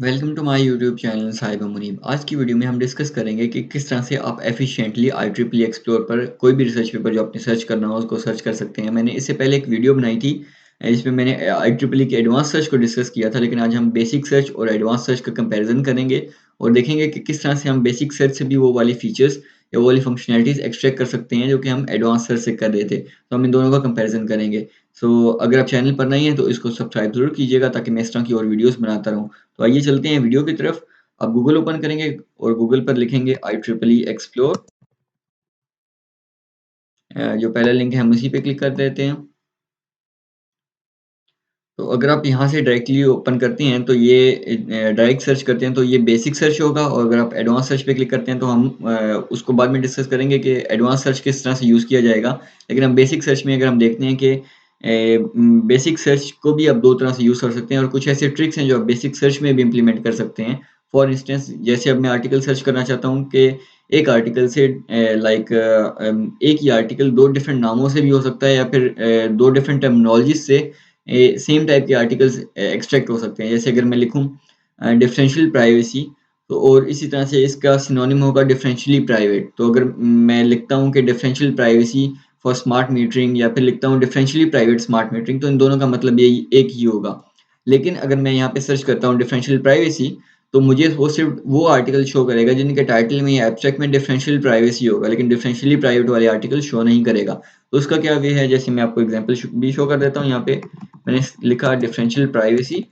Welcome to my YouTube channel Sahiba Munib. आज की video में हम डिस्कस करेंगे कि किस तरह से आप एफिशिएंटली IEEE एक्सप्लोर पर कोई भी रिसर्च पेपर जो आपने सर्च करना हो उसको सर्च कर सकते हैं। मैंने इससे पहले एक वीडियो बनाई थी जिसमें मैंने IEEE के एडवांस सर्च को डिस्कस किया था, लेकिन आज हम बेसिक सर्च और एडवांस सर्च का कंपैरिजन करेंगे और देखेंगे कि किस तरह से हम बेसिक सर्च से भी वो वाली फीचर्स या वो वाली फंक्शनैलिटीज़ एक्सट्रैक्ट कर सकते हैं जो कि हम एडवांस सर्च से कर रहे थे। तो हम इन दोनों का कंपैरिजन करेंगे। अगर आप चैनल पर नए हैं तो इसको सब्सक्राइब ज़रूर कीजिएगा ताकि मैं इस तरह की और वीडियोज़ बनाता रहूँ। तो आइए चलते हैं वीडियो की तरफ। आप गूगल ओपन करेंगे और गूगल पर लिखेंगे IEEE एक्सप्लोर। जो पहला लिंक है हम उसी पे क्लिक कर देते हैं। तो अगर आप यहाँ से डायरेक्टली ओपन करते हैं तो ये डायरेक्ट सर्च करते हैं तो ये बेसिक सर्च होगा, और अगर आप एडवांस सर्च पे क्लिक करते हैं तो हम उसको बाद में डिस्कस करेंगे कि एडवांस सर्च किस तरह से यूज़ किया जाएगा। लेकिन हम बेसिक सर्च में अगर हम देखते हैं कि बेसिक सर्च को भी आप दो तरह से यूज़ कर सकते हैं और कुछ ऐसे ट्रिक्स हैं जो आप बेसिक सर्च में भी इम्प्लीमेंट कर सकते हैं। फॉर इंस्टेंस, जैसे अब मैं आर्टिकल सर्च करना चाहता हूँ कि एक आर्टिकल से एक ही आर्टिकल दो डिफरेंट नामों से भी हो सकता है या फिर दो डिफरेंट टर्मिनोलॉजीज से सेम टाइप के आर्टिकल्स एक्सट्रैक्ट हो सकते हैं। जैसे अगर मैं लिखूँ डिफरेंशियल प्राइवेसी, तो और इसी तरह से इसका सिनोनिम होगा डिफरेंशियली प्राइवेट। तो अगर मैं लिखता हूँ कि differential privacy for smart metering या फिर लिखता हूँ डिफरेंशियली प्राइवेट स्मार्ट मीटरिंग, तो इन दोनों का मतलब यही एक ही होगा। लेकिन अगर मैं यहाँ पे सर्च करता हूँ डिफरेंशियल प्राइवेसी, तो मुझे वो सिर्फ वो आर्टिकल शो करेगा जिनके टाइटल में या एब्स्ट्रैक्ट में डिफरेंशियल प्राइवेसी होगा, लेकिन डिफरेंशियली प्राइवेट वाले आर्टिकल शो नहीं करेगा। तो उसका क्या वे है, जैसे मैं आपको एग्जांपल भी शो कर देता हूँ। यहाँ पे मैंने लिखा डिफरेंशियल प्राइवेसी,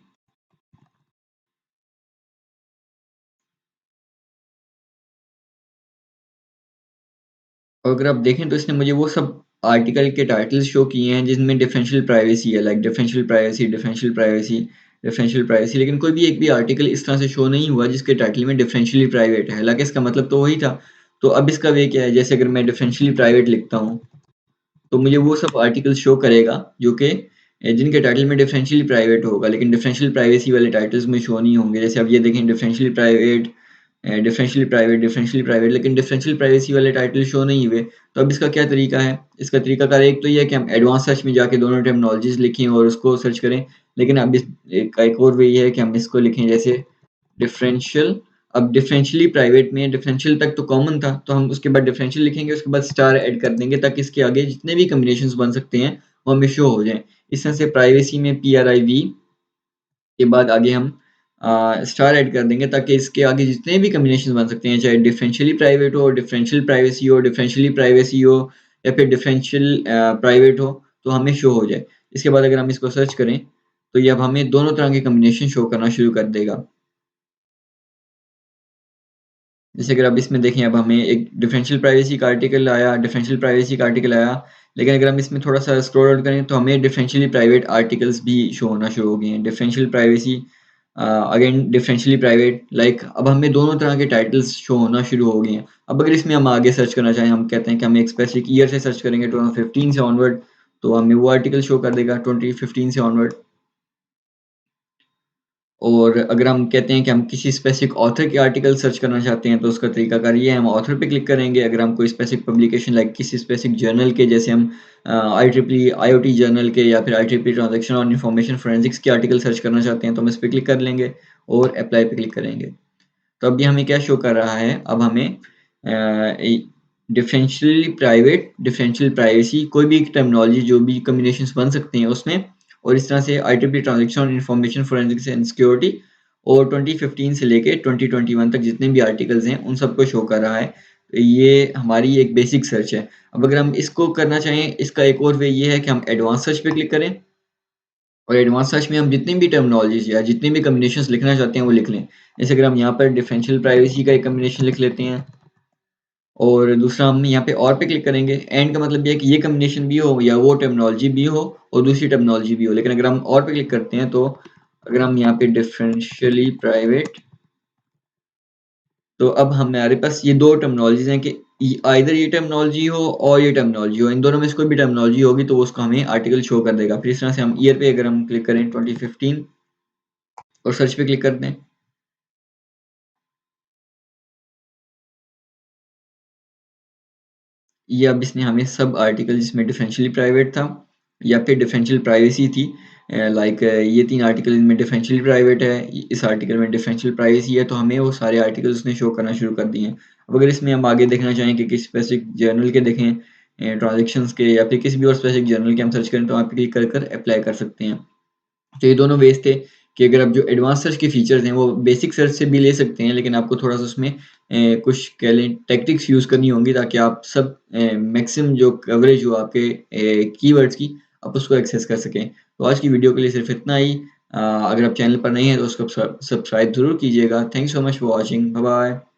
और अगर आप देखें तो इसने मुझे वो सब आर्टिकल के टाइटल्स शो किए हैं जिनमें डिफरेंशियल प्राइवेसी है, like differential privacy, differential privacy, differential privacy. लेकिन कोई भी एक भी आर्टिकल इस तरह से शो नहीं हुआ जिसके टाइटल में डिफरेंशियली प्राइवेट है, हालांकि इसका मतलब तो वही था। तो अब इसका वे क्या है, जैसे अगर मैं डिफरेंशियली प्राइवेट लिखता हूँ तो मुझे वो सब आर्टिकल शो करेगा जो कि जिनके टाइटल में डिफरेंशियली प्राइवेट होगा, लेकिन डिफरेंशियल प्राइवेसी वाले टाइटल्स में शो नहीं होंगे। जैसे अब ये देखें differentially private, differentially private, differentially private, लेकिन डिफरेंशियल प्राइवेसी वाले टाइटल शो नहीं हुए। तो अब इसका क्या तरीका है? इसका तरीकाकार एक तो ये है कि हम एडवांस सर्च में जाके दोनों टर्मिनोलॉजीज लिखें और उसको सर्च करें। लेकिन अब एक और वे ये है कि हम इसको लिखें जैसे डिफरेंशियल। अब डिफरेंशियली प्राइवेट में डिफरेंशियल तक तो कॉमन था, तो हम उसके बाद डिफरेंशियल लिखेंगे, उसके बाद स्टार ऐड कर देंगे ताकि इसके आगे जितने भी कॉम्बिनेशंस बन सकते हैं वो हमें शो हो जाएं। इस तरह से प्राइवेसी में PRIV के बाद आगे हम स्टार ऐड कर देंगे ताकि इसके आगे जितने भी कॉम्बिनेशन बन सकते हैं, चाहे डिफरेंशियली प्राइवेट हो, डिफरेंशियल प्राइवेसी हो, डिफरेंशियली प्राइवेसी हो या फिर डिफरेंशियल प्राइवेट हो, तो हमें शो हो जाए। इसके बाद अगर हम इसको सर्च करें तो ये अब हमें दोनों तरह के कॉम्बिनेशन शो करना शुरू कर देगा। जैसे अगर आप इसमें देखें, अब हमें एक डिफरेंशियल प्राइवेसी का आर्टिकल आया, लेकिन अगर हम इसमें थोड़ा-सा स्क्रॉल आउट करें तो हमें डिफरेंशियली प्राइवेट आर्टिकल्स भी शो होना शुरू हो गए हैं। Differential privacy, again differentially private, like अब हमें दोनों तरह के टाइटल्स शो होना शुरू हो गए हैं। अब अगर इसमें हम आगे सर्च करना चाहें, हम कहते हैं कि हम एक स्पेसिफिक ईयर से सर्च करेंगे 2015 से ऑनवर्ड, तो हमें वो आर्टिकल शो कर देगा 2015 से ऑनवर्ड। और अगर हम कहते हैं कि हम किसी स्पेसिफिक ऑथर के आर्टिकल सर्च करना चाहते हैं तो उसका तरीकाकार ये है, हम ऑथर पे क्लिक करेंगे। अगर हम कोई स्पेसिफिक पब्लिकेशन लाइक किसी स्पेसिफिक जर्नल के, जैसे हम IEEE IoT जर्नल के या फिर IEEE transaction on information forensics के आर्टिकल सर्च करना चाहते हैं तो हम इस पे क्लिक कर लेंगे और अप्लाई पे क्लिक करेंगे। तो अभी हमें क्या शो कर रहा है, अब हमें डिफरेंशियली प्राइवेट, डिफरेंशियल प्राइवेसी, कोई भी एक टर्मिनोलॉजी जो भी कॉम्बिनेशंस बन सकते हैं उसमें, और इस तरह से IEEE transaction on information forensics and security, और 2015 से लेके 2021 तक जितने भी आर्टिकल्स हैं उन सबको शो कर रहा है। ये हमारी एक बेसिक सर्च है। अब अगर हम इसको करना चाहें, इसका एक और वे ये है कि हम एडवांस सर्च पे क्लिक करें और एडवांस सर्च में हम जितनी भी टर्मिनोलॉजीज़ या जितनी भी कॉम्बिनेशंस लिखना चाहते हैं वो लिख लें। जैसे अगर हम यहाँ पर डिफरेंशियल प्राइवेसी का एक कॉम्बिनेशन लिख लेते हैं और दूसरा हम यहाँ पे और पे क्लिक करेंगे। एंड का मतलब ये है कि ये कॉम्बिनेशन भी हो या वो टर्मिनोलॉजी भी हो और दूसरी टर्मिनोलॉजी भी हो। लेकिन अगर हम और पे क्लिक करते हैं तो अगर हम यहाँ पे डिफरेंशियली प्राइवेट, तो अब हमारे पास ये दो टर्मिनोलॉजीज़ हैं कि आइदर ये टर्मिनोलॉजी हो और ये टर्मिनोलॉजी हो। इन दोनों में से कोई भी टर्मिनोलॉजी होगी तो उसको हमें आर्टिकल शो कर देगा। फिर इस तरह से हम ईयर पे अगर हम क्लिक करें 2015 और सर्च पे क्लिक करते हैं, ये अब इसने हमें सब आर्टिकल जिसमें डिफरेंशियली प्राइवेट था या फिर डिफरेंशियल प्राइवेसी थी, लाइक ये 3 आर्टिकल इनमें डिफरेंशियली प्राइवेट है, इस आर्टिकल में डिफरेंशियल प्राइवेसी है, तो हमें वो सारे आर्टिकल्स उसने शो करना शुरू कर दिए हैं। अब अगर इसमें हम आगे देखना चाहें कि किसी स्पेसिफिक जर्नल के देखें, ट्रांज़ैक्शंस के या फिर किसी भी और स्पेसिफिक जर्नल के हम सर्च करें, तो वहाँ पे क्लिक कर कर अप्लाई कर सकते हैं। तो ये दोनों वेज़ थे कि अगर आप जो एडवांस सर्च के फीचर्स हैं, वो बेसिक सर्च से भी ले सकते हैं, लेकिन आपको थोड़ा-सा उसमें कुछ कह लें टैक्टिक्स यूज़ करनी होंगी ताकि आप सब मैक्सिमम जो कवरेज हो आपके कीवर्ड्स की, आप उसको एक्सेस कर सकें। तो आज की वीडियो के लिए सिर्फ़ इतना ही। अगर आप चैनल पर नए हैं तो उसको सब्सक्राइब ज़रूर कीजिएगा। Thank you so much for watching. Bye bye.